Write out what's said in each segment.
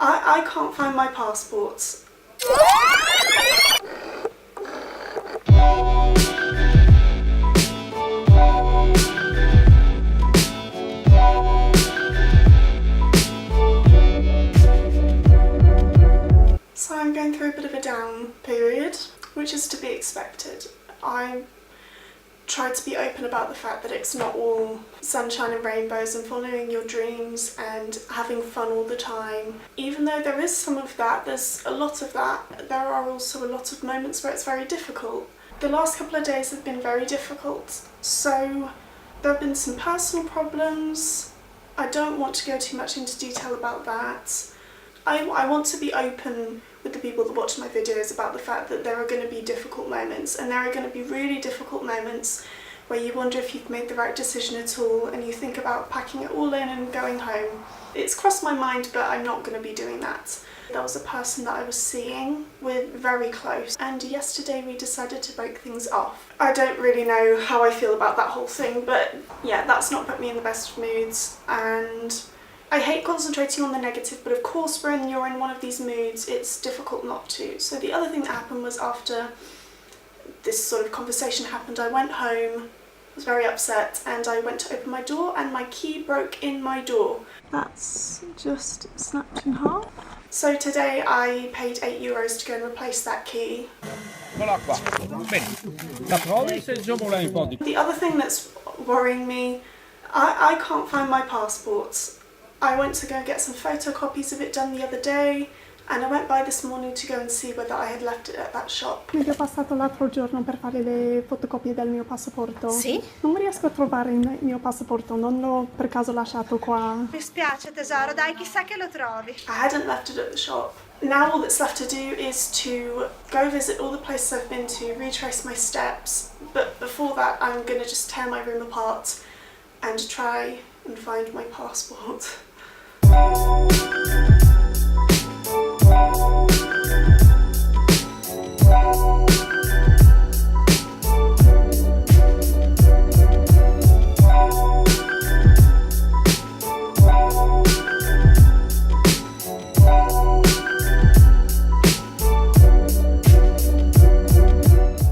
I can't find my passport. So I'm going through a bit of a down period, which is to be expected. I tried to be open about the fact that it's not all sunshine and rainbows and following your dreams and having fun all the time. Even though there is some of that, there's a lot of that, there are also a lot of moments where it's very difficult. The last couple of days have been very difficult, so there have been some personal problems. I don't want to go too much into detail about that. I want to be open with the people that watch my videos about the fact that there are going to be difficult moments, and there are going to be really difficult moments where you wonder if you've made the right decision at all and you think about packing it all in and going home. It's crossed my mind, but I'm not going to be doing that. There was a person that I was seeing with very close, and yesterday we decided to break things off. I don't really know how I feel about that whole thing, but yeah, that's not put me in the best of moods, and I hate concentrating on the negative, but of course when you're in one of these moods, it's difficult not to. So the other thing that happened was after this sort of conversation happened, I went home, was very upset, and I went to open my door and my key broke in my door. That's just snapped in half. So today I paid €8 to go and replace that key. The other thing that's worrying me, I can't find my passport. I went to go and get some photocopies of it done the other day, and I went by this morning to go and see whether I had left it at that shop. Mi ho passato l'altro giorno per fare le fotocopie del mio passaporto. Sì? Non riesco a trovare il mio passaporto, non l'ho per caso lasciato qua. Mi spiace tesoro, dai, chissà che lo trovi. I hadn't left it at the shop. Now all that's left to do is to go visit all the places I've been to, retrace my steps, but before that I'm going to just tear my room apart and try and find my passport.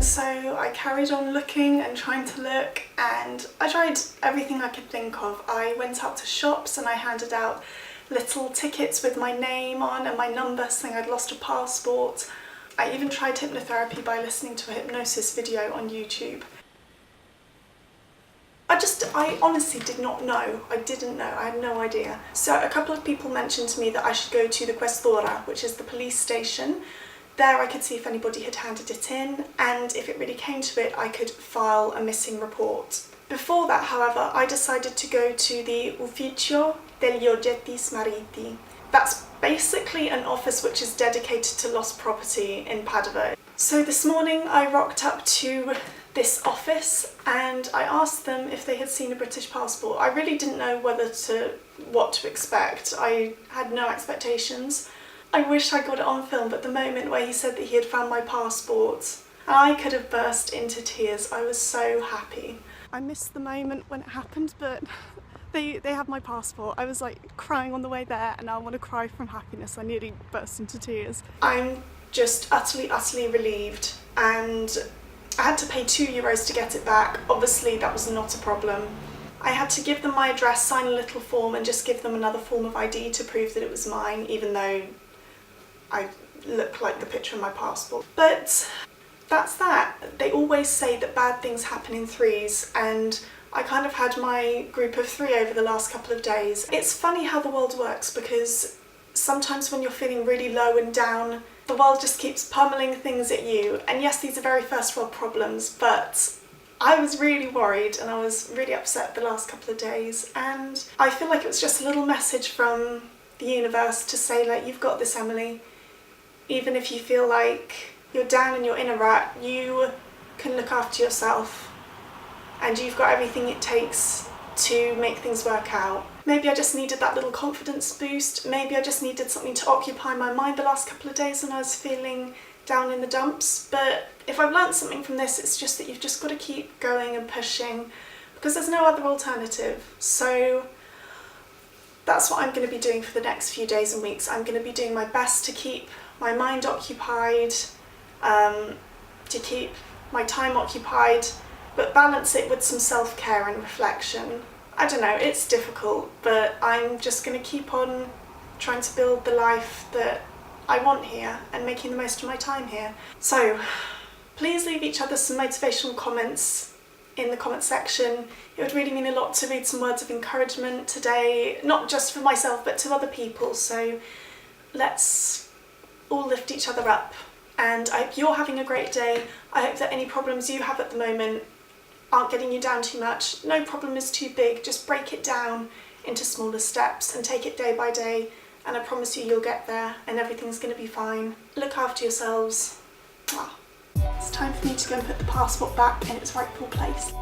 So I carried on looking and trying to look, and I tried everything I could think of. I went out to shops and I handed out little tickets with my name on and my number saying I'd lost a passport. I even tried hypnotherapy by listening to a hypnosis video on YouTube. I honestly did not know. I didn't know. I had no idea. So a couple of people mentioned to me that I should go to the questura, which is the police station. There I could see if anybody had handed it in, and if it really came to it, I could file a missing report. Before that, however, I decided to go to the Ufficio degli Oggetti Smarriti. That's basically an office which is dedicated to lost property in Padova. So this morning I rocked up to this office and I asked them if they had seen a British passport. I really didn't know what to expect. I had no expectations. I wish I got it on film, but the moment where he said that he had found my passport, I could have burst into tears. I was so happy. I missed the moment when it happened, but they have my passport. I was like crying on the way there, and I want to cry from happiness. I nearly burst into tears. I'm just utterly relieved, and I had to pay €2 to get it back. Obviously that was not a problem. I had to give them my address, sign a little form, and just give them another form of ID to prove that it was mine, even though I look like the picture of my passport. But that's that. They always say that bad things happen in threes, and I kind of had my group of 3 over the last couple of days. It's funny how the world works, because sometimes when you're feeling really low and down, the world just keeps pummeling things at you. And yes, these are very first world problems, but I was really worried and I was really upset the last couple of days, and I feel like it was just a little message from the universe to say, like, you've got this, Emily. Even if you feel like you're down and you're in a rut, you can look after yourself, and you've got everything it takes to make things work out. Maybe I just needed that little confidence boost. Maybe I just needed something to occupy my mind the last couple of days when I was feeling down in the dumps. But if I've learned something from this, it's just that you've just got to keep going and pushing, because there's no other alternative. So that's what I'm going to be doing for the next few days and weeks. I'm going to be doing my best to keep my mind occupied, to keep my time occupied, but balance it with some self-care and reflection. I don't know, it's difficult, but I'm just going to keep on trying to build the life that I want here and making the most of my time here. So please leave each other some motivational comments in the comment section. It would really mean a lot to read some words of encouragement today, not just for myself but to other people. So let's all lift each other up, and I hope you're having a great day. I hope that any problems you have at the moment aren't getting you down too much. No problem is too big, just break it down into smaller steps and take it day by day, and I promise you you'll get there and everything's going to be fine. Look after yourselves. Mwah. It's time for me to go and put the passport back in its rightful place.